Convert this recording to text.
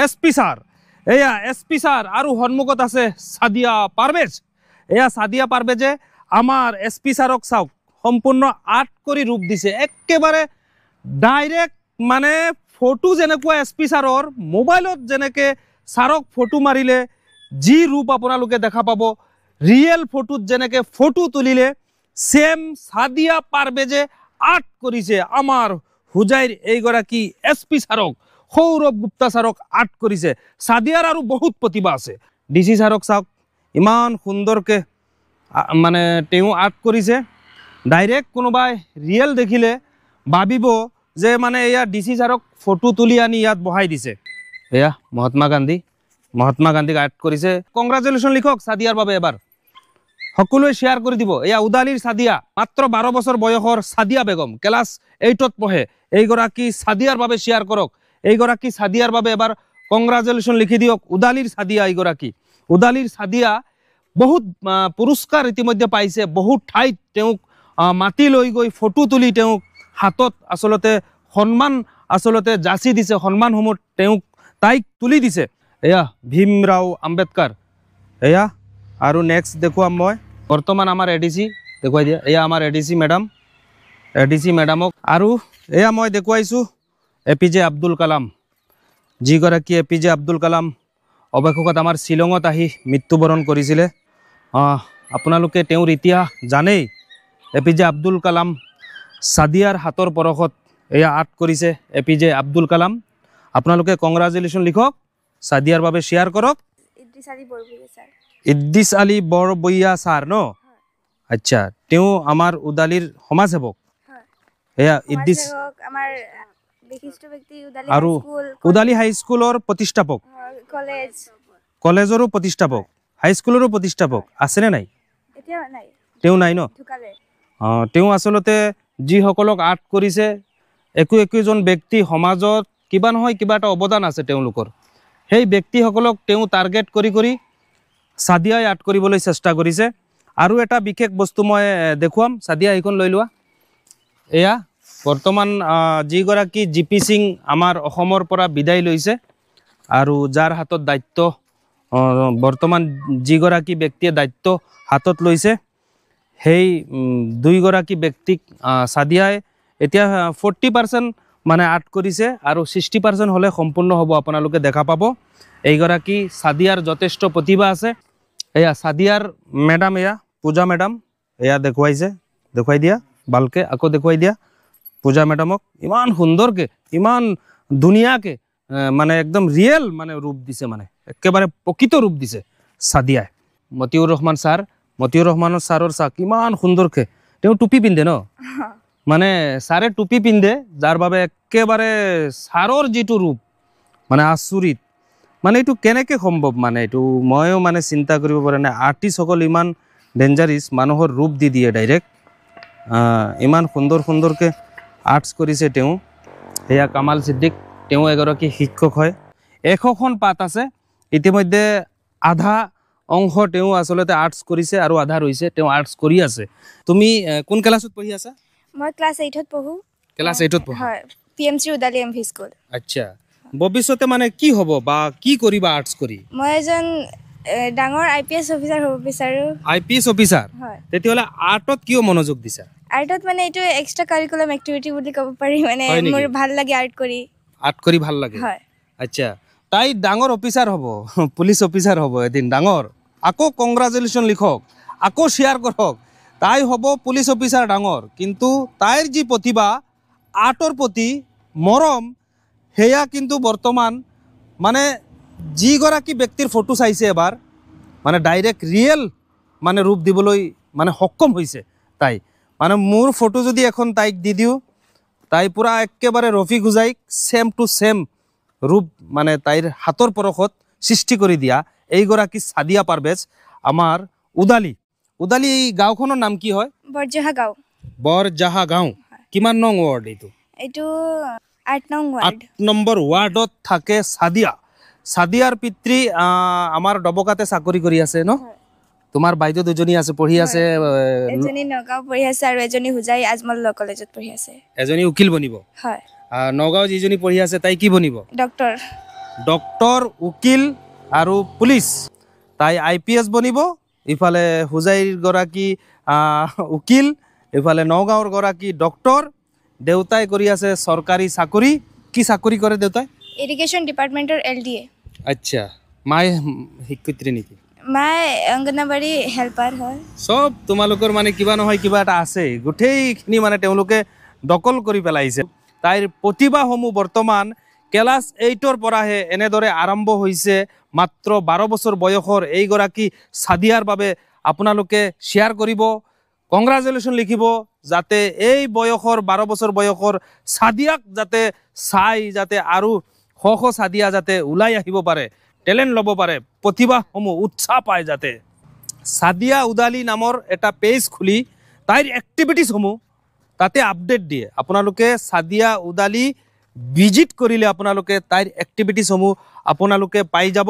SP sir এয়া SP sir আৰু সন্মুখত আছে সাদিয়া পাৰভেজ এয়া সাদিয়া পাৰভেজে আমাৰ এসপি স্যাৰক চাওক সম্পূৰ্ণ আৰ্ট কৰি ৰূপ দিছে একেবাৰে ডাইৰেক্ট মানে ফটো যেনেকুৱা এসপি স্যাৰৰ মোবাইলত যেনেকে স্যাৰক ফটো মাৰিলে যি ৰূপ আপোনালোকে দেখা পাব ৰিয়েল ফটোত যেনেকে ফটো তুলিলে সেম সাদিয়া পাৰভেজে আৰ্ট কৰিছে আমাৰ হুজাইৰ এইগৰাকী এসপি স্যাৰক সৌৰভ গুপ্তা স্যাৰক আৰ্ট কৰিছে সাদিয়াৰ আৰু বহুত প্ৰতিভা আছে ডিসি স্যাৰক চাওক ইমান সুন্দৰকে মানে তেওঁ আৰ্ট কৰিছে ডাইৰেক্ট কোনোবাই ৰিয়েল দেখিলে ভাবিব যে মানে এয়া ডিসি স্যাৰক ফটো তুলি আনি ইয়াত বহাই দিছে এয়া মহাত্মা গান্ধীক আৰ্ট কৰিছে কংগ্ৰেচুলেশ্যন লিখক সাদিয়াৰ বাবে এবাৰ সকলোৱে শেয়াৰ কৰি দিব এয়া উদালিৰ সাদিয়া মাত্ৰ 12 বছৰ বয়সৰ সাদিয়া বেগম ক্লাছ 8ত পঢ়ে এইগৰাকী সাদিয়াৰ বাবে শেয়াৰ কৰক এইগৰাকী সাদিয়াৰ বাবে এবাৰ কংগ্ৰেচুলেশ্যন লিখি দিয়ক উদালিৰ সাদিয়া এইগৰাকী উদালিৰ সাদিয়া বহুত পুৰস্কাৰ ইতিমধ্যে পাইছে বহুত ঠাইত তেওঁক মাতি লৈ গৈ ফটো তুলি তেওঁক হাতত আসলতে সন্মান আসলতে যাচি দিছে সন্মানসমূহ তেওঁক তাইক তুলি দিছে এয়া ভীমৰাও আম্বেদকাৰ এয়া আৰু নেক্সট দেখুৱাম মই বৰ্তমান আমাৰ এডিসি দেখুৱাই দিয়া এয়া আমাৰ এডিসি মেডামক আৰু এয়া মই দেখুৱাইছো এপিজে আব্দুল কালাম যিগৰাকী এপিজে আব্দুল কালাম অৱশেষত আমাৰ শিলঙত আহি মৃত্যুবৰণ কৰিছিলে আপোনালোকে তেওঁৰ ইতিহাস জানেই এপিজে আব্দুল কালাম সাদিয়াৰ হাতৰ পৰশত এয়া আৰ্ট কৰিছে এপিজে আব্দুল কালাম আপোনালোকে কংগ্ৰেচুলেশ্যন লিখক সাদিয়াৰ বাবে শেয়াৰ কৰক ইদ্দিছ আলী বৰবইয়া স্যাৰ ন আচ্ছা তেওঁ আমাৰ উদালিৰ সমাজসেৱক এয়া ইদ্দিছ আমাৰ বিশিষ্ট ব্যক্তি আৰু উদালি হাই স্কুলৰ প্ৰতিষ্ঠাপক কলেজৰো প্ৰতিষ্ঠাপক হাই স্কুলৰো প্ৰতিষ্ঠাপক আছেনে নাই এতিয়া নাই তেওঁ নাই ন তেওঁ আসলতে যিসকলক আৰ্ট কৰিছে একোজন ব্যক্তি সমাজত কিবা নহয় কিবা এটা অৱদান আছে তেওঁলোকৰ সেই ব্যক্তিসকলক তেওঁ টাৰ্গেট কৰি সাদিয়াই আৰ্ট কৰিবলৈ চেষ্টা কৰিছে আৰু এটা বিশেষ বস্তু মই দেখুৱাম সাদিয়া এইখন লৈ লোৱা এয়া বৰ্তমান যিগৰাকী জিপি সিং আমাৰ অসমৰ পৰা বিদায় লৈছে আৰু যাৰ হাতত দায়িত্ব বৰ্তমান যিগৰাকী ব্যক্তিয়ে দায়িত্ব হাতত লৈছে সেই দুইগৰাকী ব্যক্তিক সাদিয়াই এতিয়া 40% মানে আৰ্ট কৰিছে আৰু 60% হলে সম্পূৰ্ণ হ'ব আপোনালোকে দেখা পাব এইগৰাকী সাদিয়াৰ যথেষ্ট প্ৰতিভা আছে এয়া সাদিয়াৰ মেডাম এয়া পূজা মেডাম এয়া দেখুৱাই দিয়া ভালকে আকৌ দেখুৱাই দিয়া পূজা মেডামক ইমান সুন্দৰকে ইমান ধুনীয়াকে মানে একদম রিয়েল মানে রূপ দিছে মানে একেবারে প্রকৃত রূপ দিছে সাদিয়ায় মতিউর রহমান স্যারের চা কিমান সুন্দরকে তেও টুপি পিন্ধে ন মানে স্যারে টুপি পিন্ধে যার বাবে একেবারে স্যারের যেটো রূপ মানে আচৰিত মানে এইটো কেনেকে সম্ভৱ মানে এইটো ময়ো মানে চিন্তা কৰিব পৰা নাই আৰ্টিষ্ট সকল ইমান ডেঞ্জাৰিছ মানুহৰ ৰূপ দি দিয়ে ডাইৰেক্ট ইমান সুন্দৰকে আৰ্টছ কৰিছে তেওঁ এয়া কামাল সিদ্দিক তেওঁ এগৰাকী শিক্ষক হয় 100খন পাত আছে ইতিমধ্যে আধা অংশ তেওঁ আসলতে আৰ্টছ কৰিছে আৰু আধা ৰৈছে তেওঁ আৰ্টছ কৰি আছে তুমি কোন ক্লাছত পঢ়ি আছা মই ক্লাছ 8ত পঢ়ো ক্লাছ 8ত পঢ়া হয় পিএমসি উদালি এমভি স্কুল আচ্ছা ভৱিষ্যতে মানে কি হ'ব বা কি কৰিবা আৰ্টছ কৰি মই এজন ডাঙৰ আইপিএস অফিচাৰ হ'ব বিচাৰো আইপিএস অফিচাৰ হয় তেতিয়াহলে আৰ্টত কিয় মনোযোগ দিছা আৰ্টত মানে এইটো এক্সট্ৰা কাৰিকুলাম এক্টিভিটি বুলি ক'ব পাৰি মানে মোৰ ভাল লাগে আৰ্ট কৰি ভাল লাগে হয় আচ্ছা তাই ডাঙৰ অফিচাৰ হ'ব পুলিচ অফিচাৰ হ'ব এদিন ডাঙৰ আকৌ কংগ্ৰেচুলেশ্যন লিখক আকৌ শেয়াৰ কৰক তাই হ'ব পুলিচ অফিচাৰ ডাঙৰ কিন্তু তাইৰ যি প্ৰতিভা আৰ্টৰ প্ৰতি মৰম হেয়া কিন্তু বৰ্তমান মানে যিগৰাকী ব্যক্তিৰ ফটো চাইছে এবাৰ মানে ডাইৰেক্ট ৰিয়েল মানে ৰূপ দিবলৈ মানে সক্ষম হৈছে তাই মানে মোৰ ফটো যদি এখন তাইক দি দিওঁ তাই পুৰা একেবাৰে ৰফিক হুজাইক সেম টু সেম ৰূপ মানে তাইৰ হাতৰ পৰশত সৃষ্টি কৰি দিয়া এইগৰাকী সাদিয়া পাৰভেজ আমাৰ উদালি গাঁওখনৰ নাম কি হয় বৰজাহা গাঁও কিমান নং ৱাৰ্ড এইটো 8 নম্বৰ ৱাৰ্ডত থাকে সাদিয়াৰ পিতৃ আমাৰ ডবকাতে চাকৰি কৰি আছে ন তোমাৰ বাইদেউ দুজনী আছে পঢ়ি আছে এজনী নগাঁও পঢ়ি আছে আৰু এজনী হুজাই আজমল ল কলেজত পঢ়ি আছে এজনী উকিল বনিব হয় নগাঁও যিজনী পঢ়ি আছে তাই কি বনিব ডক্টৰ উকিল আৰু পুলিচ তাই IPS বনিব ইফালে হুজাইৰ গৰাকী উকিল ইফালে নগাঁৱৰ গৰাকী ডক্টৰ দেউতাই কৰি আছে চৰকাৰী চাকৰি কি চাকৰি কৰে দেউতাই ইৰিগেশ্যন ডিপাৰ্টমেণ্টৰ LDA আচ্ছা মায়ে শিক্ষয়িত্ৰী নেকি মায়ে অংগনবাড়ী হেল্পাৰ হয় সব তোমালোকৰ মানে কিবা নহয় কিবা এটা আছে গোটেইখিনি মানে তেওঁলোকে দখল কৰি পেলাইছে তাইৰ প্ৰতিভাসমূহ বৰ্তমান ক্লাছ 8ৰ পৰাহে এনেদৰে আৰম্ভ হৈছে মাত্ৰ 12 বছৰ বয়সৰ এইগৰাকী সাদিয়াৰ বাবে আপোনালোকে শ্বেয়াৰ কৰিব কংগ্ৰাচুলেশ্যন লিখিব যাতে এই বয়সৰ 12 বছৰ বয়সৰ সাদিয়াক যাতে চাই যাতে আৰু শ সাদিয়া যাতে ওলাই আহিব পাৰে টেলেণ্ট ল'ব পাৰে প্ৰতিভাসমূহ উৎসাহ পায় যাতে সাদিয়া উদালি নামৰ এটা পেজ খুলি তাইৰ এক্টিভিটিছসমূহ তাতে আপডেট দিয়ে আপোনালোকে সাদিয়া উদালি ভিজিট কৰিলে আপোনালোকে তাইৰ এক্টিভিটিছসমূহ আপোনালোকে পাই যাব